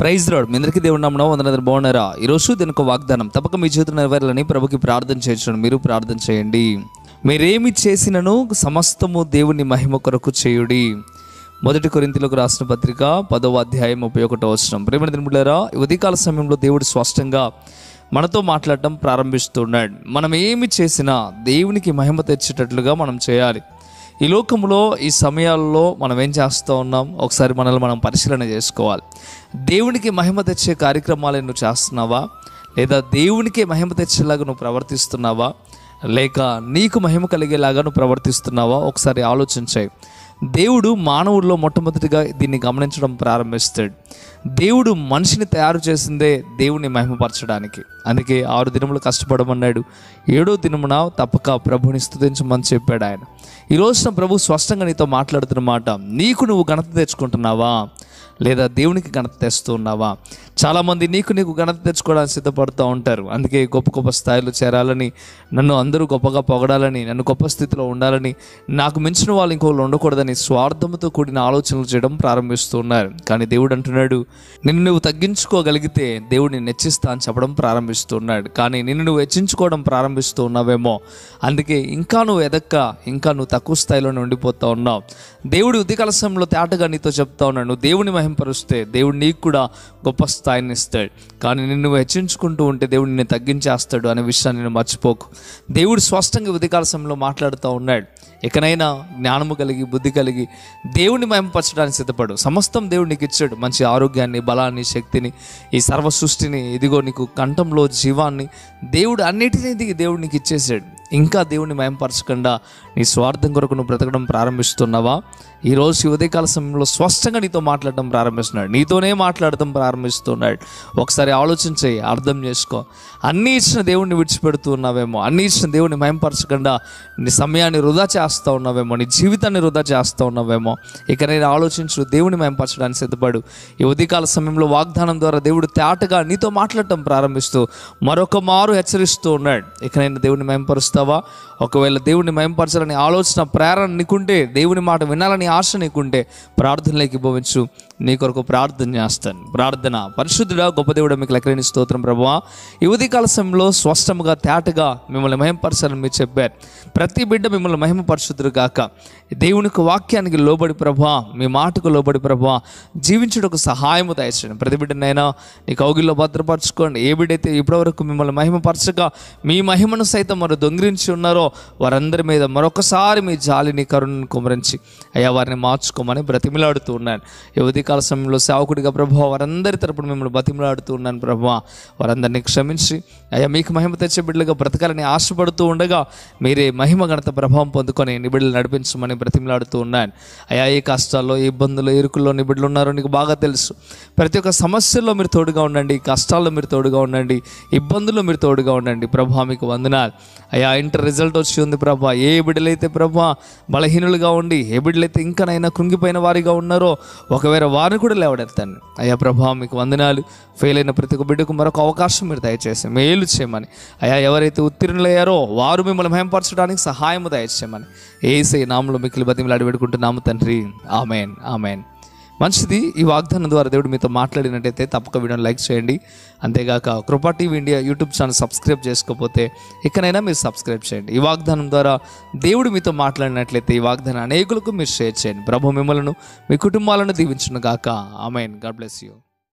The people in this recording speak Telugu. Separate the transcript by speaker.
Speaker 1: Praise lord. మీ అందరికీ దేవుని నామమున వందనాలు. బాగున్నారా? ఈరోజు దీని ఒక వాగ్దానం తప్పక మీ జీవితంలో నెరవేరాలని ప్రభుకి ప్రార్థన చేయొచ్చు. మీరు ప్రార్థన చేయండి. మీరేమి చేసినను సమస్తము దేవుని మహిమ కొరకు చేయుడి. 1 కొరింథీయులకు రాసిన పత్రిక 10వ అధ్యాయం 31వ వచనం. ప్రియమైన దేవులారా, ఈ ఉదయకాల సమయంలో దేవుడు స్పష్టంగా మనతో మాట్లాడటం ప్రారంభిస్తున్నాడు. మనం ఏమి చేసినా దేవునికి మహిమ తెచ్చేటట్లుగా మనం చేయాలి. ఈ లోకంలో ఈ సమయాల్లో మనం ఏం చేస్తూ ఉన్నాం, ఒకసారి మనల్ని మనం పరిశీలన చేసుకోవాలి. దేవునికి మహిమ తెచ్చే కార్యక్రమాలను నువ్వు చేస్తున్నావా, లేదా దేవునికి మహిమ తెచ్చేలాగా నువ్వు ప్రవర్తిస్తున్నావా, లేక నీకు మహిమ కలిగేలాగా నువ్వు ప్రవర్తిస్తున్నావా? ఒకసారి ఆలోచించాయి. దేవుడు మానవుల్లో మొట్టమొదటిగా దీన్ని గమనించడం ప్రారంభిస్తాడు. దేవుడు మనిషిని తయారు చేసిందే దేవుని మహిమపరచడానికి. అందుకే 6 దినములు కష్టపడమన్నాడు, 7వ దినమున తప్పక ప్రభుని స్తుతించమని చెప్పాడు ఆయన. ఈ రోజున ప్రభు స్పష్టంగా నీతో మాట్లాడుతున్న మాట, నీకు నువ్వు ఘనత తెచ్చుకుంటున్నావా, లేదా దేవునికి ఘనత తెస్తూ ఉన్నావా? చాలామంది నీకు ఘనత తెచ్చుకోవడానికి సిద్ధపడుతూ ఉంటారు. అందుకే గొప్ప గొప్ప స్థాయిలో చేరాలని, నన్ను అందరూ గొప్పగా పొగడాలని, నన్ను గొప్ప స్థితిలో ఉండాలని, నాకు మించిన వాళ్ళు ఇంకోళ్ళు ఉండకూడదని స్వార్థంతో కూడిన ఆలోచనలు చేయడం ప్రారంభిస్తూ ఉన్నారు. కానీ దేవుడు అంటున్నాడు, నిన్ను నువ్వు తగ్గించుకోగలిగితే దేవుడిని నెచ్చిస్తా అని చెప్పడం ప్రారంభిస్తున్నాడు. కానీ నిన్ను నువ్వు హెచ్చించుకోవడం ప్రారంభిస్తూ ఉన్నావేమో, అందుకే ఇంకా నువ్వు ఎదక్క, ఇంకా నువ్వు తక్కువ స్థాయిలోనే ఉండిపోతూ ఉన్నావు. దేవుడు ఉదయకాల సమయంలో తేటగా నీతో చెప్తా ఉన్నాడు, నువ్వు దేవుని మహింపరుస్తే దేవుడు నీకు కూడా గొప్ప స్థాయిని ఇస్తాడు. కానీ నిన్ను హెచ్చించుకుంటూ ఉంటే దేవుడు నిన్ను తగ్గించేస్తాడు అనే విషయాన్ని నేను మర్చిపోకు. దేవుడు స్పష్టంగా ఉదయకాల సమయంలో మాట్లాడుతూ ఉన్నాడు. ఇకనైనా జ్ఞానము కలిగి, బుద్ధి కలిగి దేవుని మహిమపరచడానికి సిద్ధపడు. సమస్తం దేవుడు నీకు ఇచ్చాడు, మంచి ఆరోగ్యాన్ని, బలాన్ని, శక్తిని, ఈ సర్వ సృష్టిని, ఇదిగో నీకు కంఠంలో జీవాన్ని, దేవుడు అన్నిటినీ దేవుడు నీకు ఇచ్చేసాడు. ఇంకా దేవుని మహిమపరచకుండా నీ స్వార్థం కొరకు నువ్వు బ్రతకడం ప్రారంభిస్తున్నావా? ఈరోజు ఈ ఉదయకాల సమయంలో స్పష్టంగా నీతో మాట్లాడటం ప్రారంభిస్తున్నాడు, నీతోనే మాట్లాడటం ప్రారంభిస్తున్నాడు. ఒకసారి ఆలోచించి అర్థం చేసుకో. అన్నీ ఇచ్చిన దేవుడిని విడిచిపెడుతూ ఉన్నావేమో, అన్నీ ఇచ్చిన దేవుడిని మహిమపరచకుండా నీ సమయాన్ని వృధా చేస్తూ ఉన్నావేమో, నీ జీవితాన్ని వృధా చేస్తూ ఉన్నావేమో. ఇకనైనా ఆలోచించు, దేవుని మహిమపరచడానికి సిద్ధపడు. ఈ ఉదయకాల సమయంలో వాగ్దానం ద్వారా దేవుడు తేటగా నీతో మాట్లాడటం ప్రారంభిస్తూ మరొక మారు హెచ్చరిస్తూ ఉన్నాడు. ఇకనైనా దేవుని మహిమపరుస్తావా? ఒకవేళ దేవుని మహిమపరచాలని ఆలోచన, ప్రేరణ నీకుంటే, దేవుని మాట వినాలని ఆశ నీకుంటే ప్రార్థనలోకి భవించు. నీ కొరకు ప్రార్థన చేస్తాను. ప్రార్థన. పరిశుద్ధుడా, గొప్ప దేవుడా, మీకు లెక్కలేని స్తోత్రం ప్రభువా. ఈ ఉదయకాల సమయంలో స్పష్టంగా తేటగా మిమ్మల్ని మహిమపరచాలని మీరు చెప్పారు. ప్రతి బిడ్డ మిమ్మల్ని మహిమపరచుదురు గాక. దేవునికి వాక్యానికి లోబడి ప్రభువా, మీ మాటకు లోబడి ప్రభువా జీవించుటకు సహాయము దయచేయండి. ప్రతి బిడ్డనైనా నీ కౌగిల్లో భద్రపరచుకోండి. ఏ బిడ్డైతే ఇప్పటివరకు మిమ్మల్ని మహిమపరచక మీ మహిమను సైతం మరి దొంగిలించి ఉన్నారో వారందరి మీద మరొకసారి మీ జాలిని, కరుణను కుమరించి అయ్యా వారిని మార్చుకోమని బ్రతిమిలాడుతూ ఉన్నాను. ఈ ఉదయకాల సమయంలో సేవకుడిగా ప్రభువా వారందరి తరపున మిమ్మల్ని బ్రతిమిలాడుతూ ఉన్నాను ప్రభువా. వారందరినీ క్షమించి అయ్యా మీకు మహిమ తెచ్చే బిడ్డలుగా బ్రతకాలని ఆశపడుతూ ఉండగా మీరే మహిమ ఘనత ప్రభావం పొందుకొని నీ బిడ్డలు నడిపించమని బ్రతిమిలాడుతూ ఉన్నాను. అయ్యా ఏ కష్టాల్లో, ఏ ఇబ్బందుల్లో, ఇరుకుల్లో నీ బిడ్డలు ఉన్నారో నీకు బాగా తెలుసు. ప్రతి ఒక్క సమస్యల్లో మీరు తోడుగా ఉండండి, కష్టాల్లో మీరు తోడుగా ఉండండి, ఇబ్బందుల్లో మీరు తోడుగా ఉండండి ప్రభువా. మీకు వందనాలు అయ్యా. ఇంటర్ రిజల్ట్ వచ్చి ఉంది ప్రభువా. ఏ బిడ్డలైతే ప్రభువా బలహీనులుగా ఉండి, ఏ బిడ్డలైతే ఇంకనైనా కృంగిపోయిన వారిగా ఉన్నారో ఒకవేళ వారిని కూడా లేవడెత్తండి అయ్యా ప్రభువా. మీకు వందనాలు. ఫెయిల్ అయిన ప్రతి ఒక్క బిడ్డకు మరొక అవకాశం మీరు దయచేసి మేలు చేయమని అయ్యా. ఎవరైతే ఉత్తీర్ణులయ్యారో వారు మిమ్మల్ని మహిమపరచడానికి సహాయము దయచేయమని యేసయ్య నామములో మిక్కిలి బతిమలాడి వేడుకుంటున్నాము తండ్రి. Amen, amen. మంచిది. ఈ వాగ్దానం ద్వారా దేవుడు మీతో మాట్లాడినట్టయితే తప్పక వీడియోని లైక్ చేయండి. అంతేగాక కృపా TV India YouTube channel subscribe చేసుకోకపోతే ఇకనైనా మీరు సబ్స్క్రైబ్ చేయండి. ఈ వాగ్దానం ద్వారా దేవుడు మీతో మాట్లాడినట్లయితే ఈ వాగ్దానం అనేకులకు మీరు షేర్ చేయండి. ప్రభు మిమ్మల్ని, మీ కుటుంబాలను దీవించును గాక. ఆమెన్. God bless you.